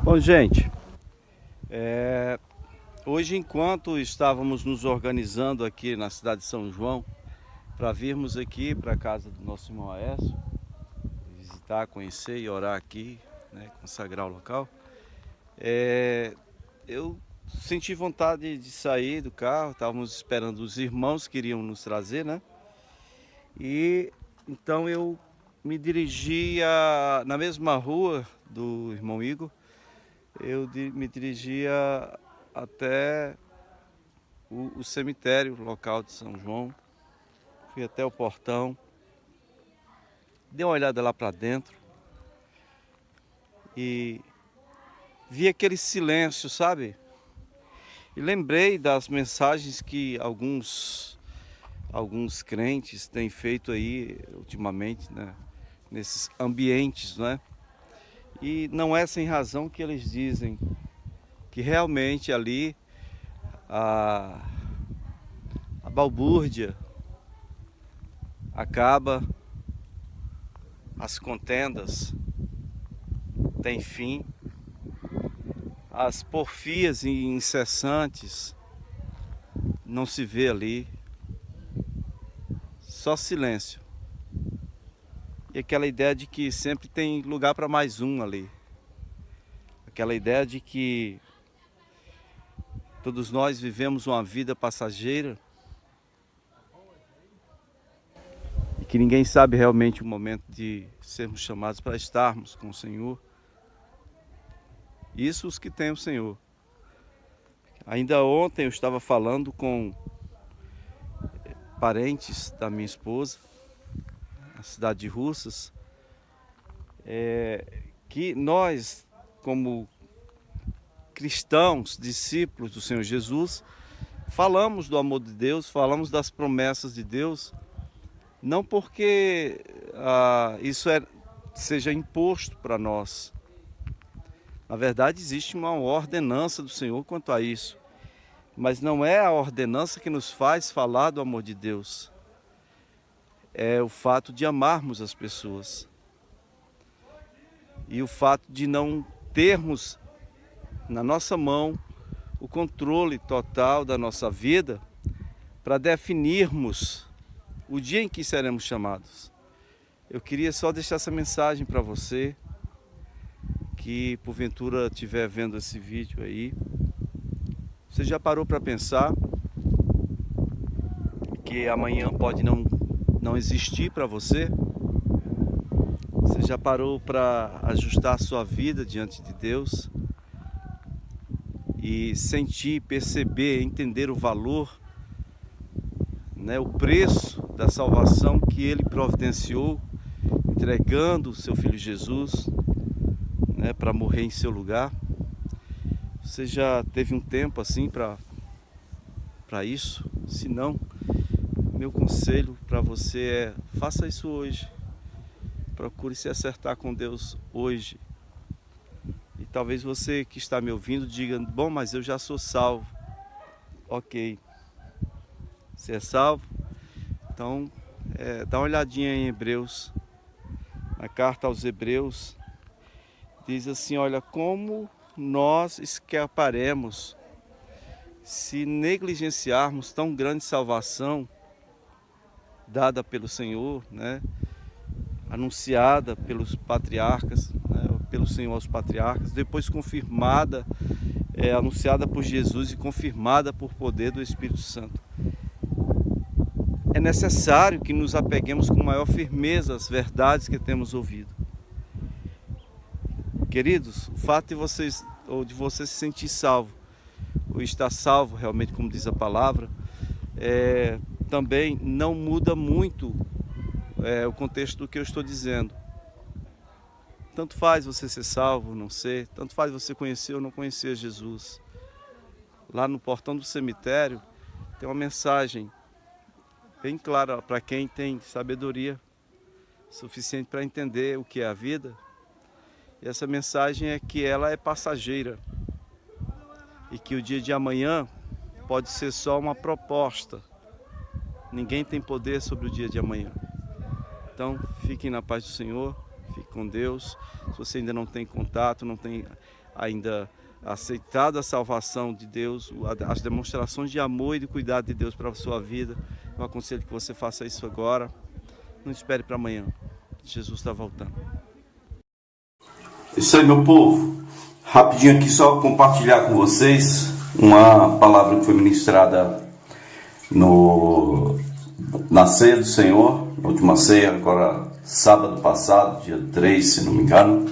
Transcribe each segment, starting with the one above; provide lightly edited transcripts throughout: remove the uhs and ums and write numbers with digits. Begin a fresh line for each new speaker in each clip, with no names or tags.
Bom, gente, hoje enquanto estávamos nos organizando aqui na cidade de São João para virmos aqui para a casa do nosso irmão Aécio, visitar, conhecer e orar aqui, né, consagrar o local, eu senti vontade de sair do carro. Estávamos esperando os irmãos que iriam nos trazer, né? E então eu me dirigia na mesma rua do irmão Igor. Me dirigia até o cemitério local de São João. Fui até o portão, dei uma olhada lá para dentro e vi aquele silêncio, sabe? E lembrei das mensagens que alguns crentes têm feito aí ultimamente, né? Nesses ambientes, né? E não é sem razão que eles dizem que realmente ali a balbúrdia acaba, as contendas têm fim, as porfias incessantes não se vê ali, só silêncio. E aquela ideia de que sempre tem lugar para mais um ali. Aquela ideia de que todos nós vivemos uma vida passageira e que ninguém sabe realmente o momento de sermos chamados para estarmos com o Senhor. Isso os que têm o Senhor. Ainda ontem eu estava falando com parentes da minha esposa, na cidade de Russas, que nós, como cristãos, discípulos do Senhor Jesus, falamos do amor de Deus, falamos das promessas de Deus, não porque isso seja imposto para nós. Na verdade, existe uma ordenança do Senhor quanto a isso, mas não é a ordenança que nos faz falar do amor de Deus. É o fato de amarmos as pessoas e o fato de não termos na nossa mão o controle total da nossa vida para definirmos o dia em que seremos chamados. Eu queria só deixar essa mensagem para você que porventura estiver vendo esse vídeo aí. Você já parou para pensar que amanhã pode não existir para você? Você já parou para ajustar a sua vida diante de Deus e sentir, perceber, entender o valor, né, o preço da salvação que Ele providenciou, entregando o seu Filho Jesus, né, para morrer em seu lugar? Você já teve um tempo assim para isso? Se não, meu conselho para você é: faça isso hoje. Procure se acertar com Deus hoje. E talvez você que está me ouvindo diga: bom, mas eu já sou salvo. Ok, você é salvo? Então, dá uma olhadinha em Hebreus, na carta aos Hebreus. Diz assim: olha, como nós escaparemos se negligenciarmos tão grande salvação dada pelo Senhor, né? Anunciada pelos patriarcas, né? Pelo Senhor aos patriarcas, depois confirmada, anunciada por Jesus e confirmada por poder do Espírito Santo. É necessário que nos apeguemos com maior firmeza às verdades que temos ouvido. Queridos, o fato de você se sentir salvo, ou estar salvo realmente, como diz a palavra, também não muda muito o contexto do que eu estou dizendo. Tanto faz você ser salvo ou não ser, tanto faz você conhecer ou não conhecer Jesus. Lá no portão do cemitério tem uma mensagem bem clara para quem tem sabedoria suficiente para entender o que é a vida. E essa mensagem é que ela é passageira e que o dia de amanhã pode ser só uma proposta. Ninguém tem poder sobre o dia de amanhã. Então, fiquem na paz do Senhor, fique com Deus. Se você ainda não tem contato, não tem ainda aceitado a salvação de Deus, as demonstrações de amor e de cuidado de Deus para a sua vida. Eu aconselho que você faça isso agora. Não espere para amanhã. Jesus está voltando. Isso aí, meu povo. Rapidinho aqui, só compartilhar com vocês uma palavra que foi ministrada na ceia do Senhor, na última ceia, agora sábado passado, dia 3, se não me engano.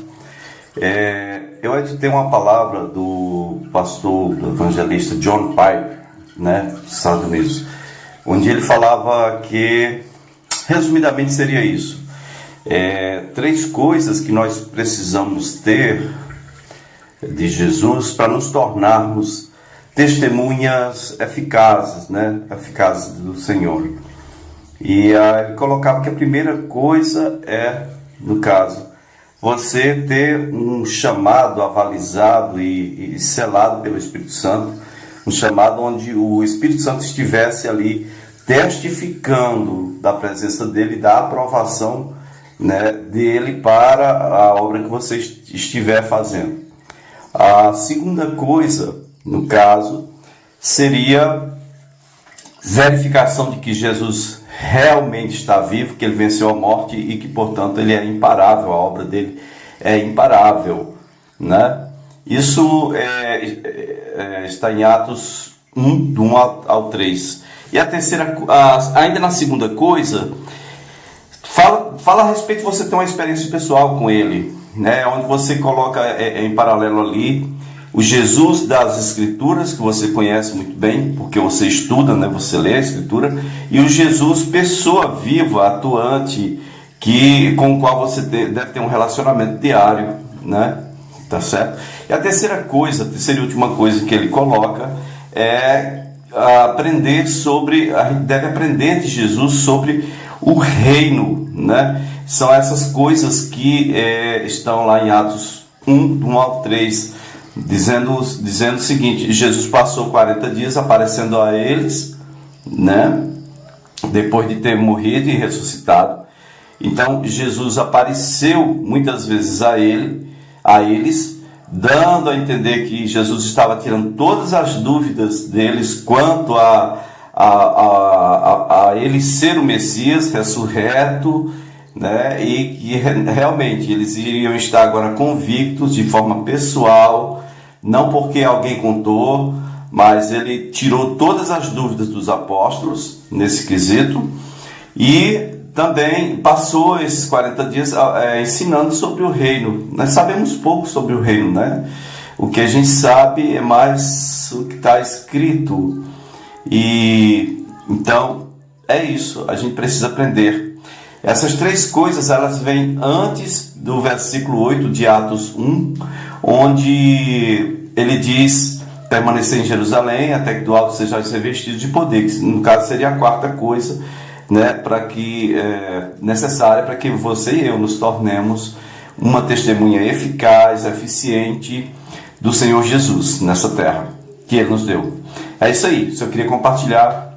Eu editei uma palavra do pastor, do evangelista John Piper, né, dos Estados Unidos, onde ele falava que, resumidamente, seria isso. 3 coisas que nós precisamos ter de Jesus para nos tornarmos testemunhas eficazes, né, eficazes do Senhor. E ele colocava que a primeira coisa no caso, você ter um chamado avalizado e selado pelo Espírito Santo, um chamado onde o Espírito Santo estivesse ali testificando da presença dele, da aprovação, né, dele para a obra que você estiver fazendo. A segunda coisa, no caso, seria verificação de que Jesus realmente está vivo, que ele venceu a morte e que, portanto, ele é imparável, a obra dele é imparável, né? Isso está em Atos 1, do 1 ao 3. E a terceira, ainda na segunda coisa, fala a respeito de você ter uma experiência pessoal com ele, né? Onde você coloca em paralelo ali o Jesus das Escrituras, que você conhece muito bem, porque você estuda, né? Você lê a Escritura, e o Jesus, pessoa viva, atuante, com o qual você deve ter um relacionamento diário, né? Tá certo? E a terceira e última coisa que ele coloca é aprender sobre, a gente deve aprender de Jesus sobre o reino, né? São essas coisas que estão lá em Atos 1, do 1 ao 3, dizendo o seguinte: Jesus passou 40 dias aparecendo a eles, né? Depois de ter morrido e ressuscitado. Então Jesus apareceu muitas vezes a eles, dando a entender que Jesus estava tirando todas as dúvidas deles quanto a ele ser o Messias ressurreto, né? E que realmente eles iriam estar agora convictos de forma pessoal, não porque alguém contou, mas ele tirou todas as dúvidas dos apóstolos nesse quesito, e também passou esses 40 dias ensinando sobre o reino. Nós sabemos pouco sobre o reino, né? O que a gente sabe é mais o que está escrito. E então é isso, a gente precisa aprender. Essas 3 coisas, elas vêm antes do versículo 8 de Atos 1, onde ele diz: permanecer em Jerusalém até que do alto sejais revestidos de poder, que no caso seria a 4ª coisa, né, necessária para que você e eu nos tornemos uma testemunha eficaz, eficiente do Senhor Jesus nessa terra que Ele nos deu. É isso aí, só queria compartilhar.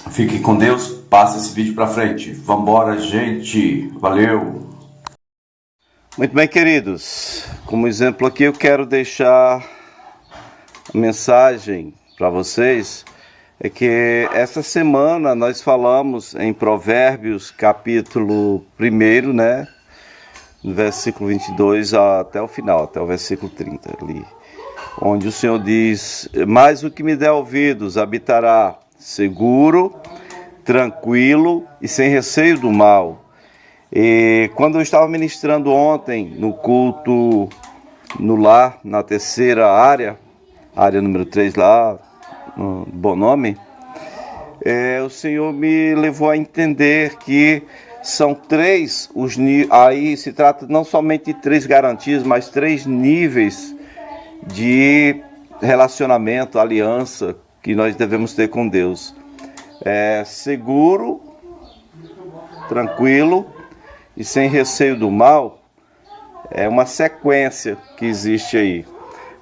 Fique com Deus, passa esse vídeo para frente. Vambora, gente. Valeu. Muito bem, queridos. Como exemplo aqui, eu quero deixar a mensagem para vocês. É que essa semana nós falamos em Provérbios, capítulo 1, né? No versículo 22 até o final, até o versículo 30 ali. Onde o Senhor diz: mas o que me der ouvidos habitará seguro, tranquilo e sem receio do mal. E quando eu estava ministrando ontem no culto no lar, na terceira área número 3 lá, no Bom Nome, o Senhor me levou a entender que são 3 os níveis. Aí se trata não somente de 3 garantias, mas 3 níveis de relacionamento, aliança que nós devemos ter com Deus. Seguro, tranquilo e sem receio do mal. É uma sequência que existe aí.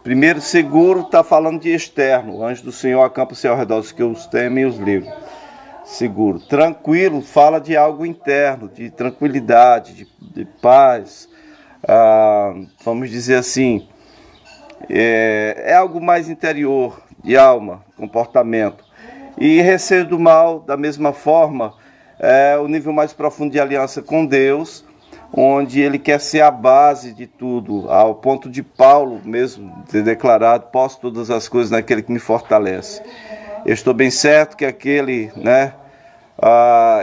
Primeiro, seguro, está falando de externo. O anjo do Senhor acampa-se ao redor dos que os temem e os livra. Seguro. Tranquilo, fala de algo interno, de tranquilidade, de paz. Vamos dizer assim, É algo mais interior, de alma, comportamento. E receio do mal, da mesma forma, é o nível mais profundo de aliança com Deus, onde ele quer ser a base de tudo, ao ponto de Paulo mesmo ter declarado: posso todas as coisas naquele que me fortalece. Eu estou bem certo que aquele,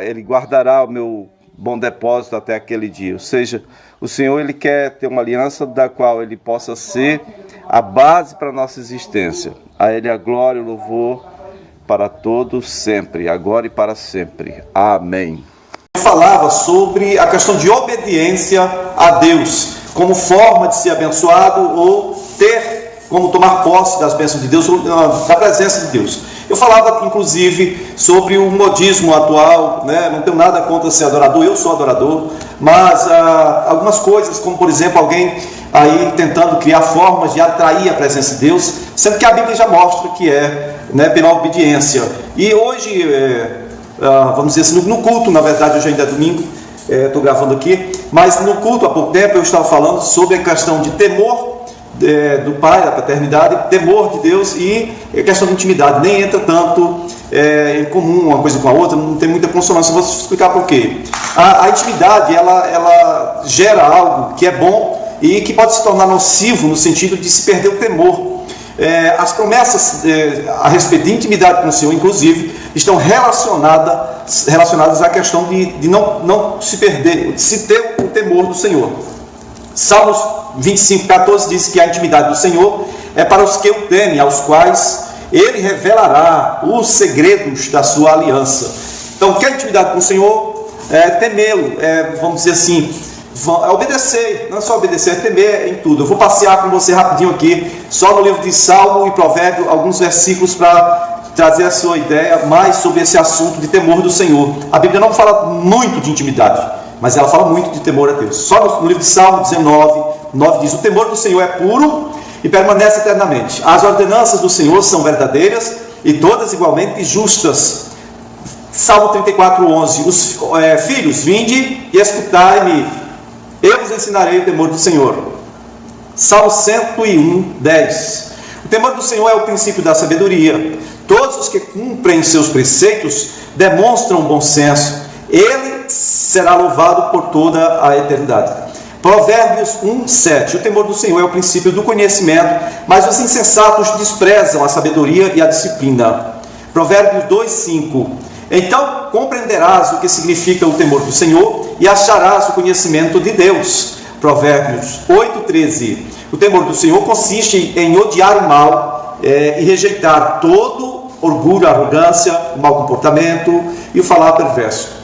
ele guardará o meu bom depósito até aquele dia. Ou seja, o Senhor, ele quer ter uma aliança da qual ele possa ser a base para a nossa existência. A ele a glória e o louvor para todos sempre, agora e para sempre. Amém.
Eu falava sobre a questão de obediência a Deus, como forma de ser abençoado ou como tomar posse das bênçãos de Deus, da presença de Deus. Eu falava, inclusive, sobre o modismo atual, não tenho nada contra ser adorador, eu sou adorador, mas algumas coisas, como por exemplo, alguém aí tentando criar formas de atrair a presença de Deus, sendo que a Bíblia já mostra que pela obediência. E hoje, vamos dizer assim, no culto, na verdade, hoje ainda é domingo, estou gravando aqui, mas no culto, há pouco tempo, eu estava falando sobre a questão de temor do Pai, da paternidade, temor de Deus e a questão de intimidade. Nem entra tanto em comum uma coisa com a outra, não tem muita consonância. Vou explicar por quê. A intimidade, ela gera algo que é bom e que pode se tornar nocivo no sentido de se perder o temor. As promessas a respeito de intimidade com o Senhor, inclusive, estão relacionadas à questão de não se perder, de se ter o temor do Senhor. Salmos 25:14 diz que a intimidade do Senhor é para os que o temem, aos quais Ele revelará os segredos da sua aliança. Então, o que é intimidade com o Senhor? É temê-lo, vamos dizer assim, obedecer, não é só obedecer, é temer em tudo. Eu vou passear com você rapidinho aqui, só no livro de Salmo e Provérbio, alguns versículos para trazer a sua ideia mais sobre esse assunto de temor do Senhor. A Bíblia não fala muito de intimidade, mas ela fala muito de temor a Deus. Só no livro de Salmo 19:9 diz: o temor do Senhor é puro e permanece eternamente. As ordenanças do Senhor são verdadeiras e todas igualmente justas. Salmo 34:11: filhos, vinde e escutai-me, eu vos ensinarei o temor do Senhor. Salmo 101:10: o temor do Senhor é o princípio da sabedoria. Todos os que cumprem seus preceitos demonstram bom senso. Ele será louvado por toda a eternidade. Provérbios 1:7: o temor do Senhor é o princípio do conhecimento, mas os insensatos desprezam a sabedoria e a disciplina. Provérbios 2:5: então compreenderás o que significa o temor do Senhor e acharás o conhecimento de Deus. Provérbios 8:13: o temor do Senhor consiste em odiar o mal e rejeitar todo orgulho, arrogância, o mau comportamento e o falar perverso.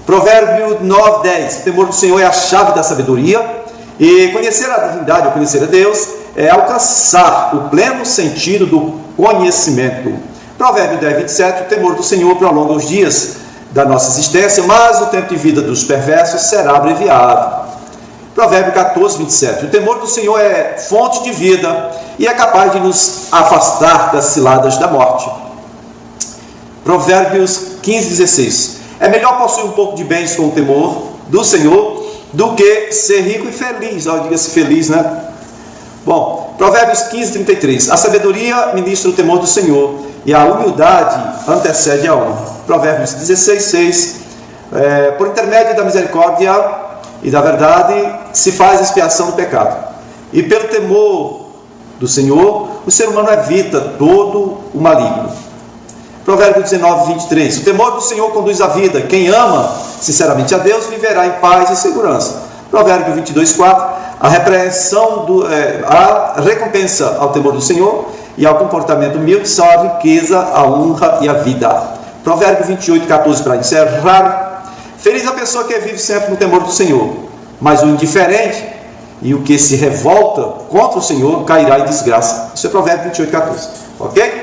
Provérbio 9:10: o temor do Senhor é a chave da sabedoria, e conhecer a divindade, ou conhecer a Deus, é alcançar o pleno sentido do conhecimento. Provérbio 10:27: o temor do Senhor prolonga os dias da nossa existência, mas o tempo de vida dos perversos será abreviado. Provérbio 14:27: o temor do Senhor é fonte de vida e é capaz de nos afastar das ciladas da morte. Provérbios 15:16: é melhor possuir um pouco de bens com o temor do Senhor do que ser rico e feliz. Diga-se feliz, Bom, Provérbios 15:33: a sabedoria ministra o temor do Senhor e a humildade antecede a honra. Provérbios 16:6: por intermédio da misericórdia e da verdade se faz expiação do pecado, e pelo temor do Senhor o ser humano evita todo o maligno. Provérbios 19:23: o temor do Senhor conduz à vida, quem ama sinceramente a Deus viverá em paz e segurança. Provérbios 22:4: a recompensa ao temor do Senhor e ao comportamento humilde são a riqueza, a honra e a vida. Provérbios 28:14, para encerrar: feliz a pessoa que vive sempre no temor do Senhor, mas o indiferente e o que se revolta contra o Senhor cairá em desgraça. Isso é Provérbios 28:14, ok?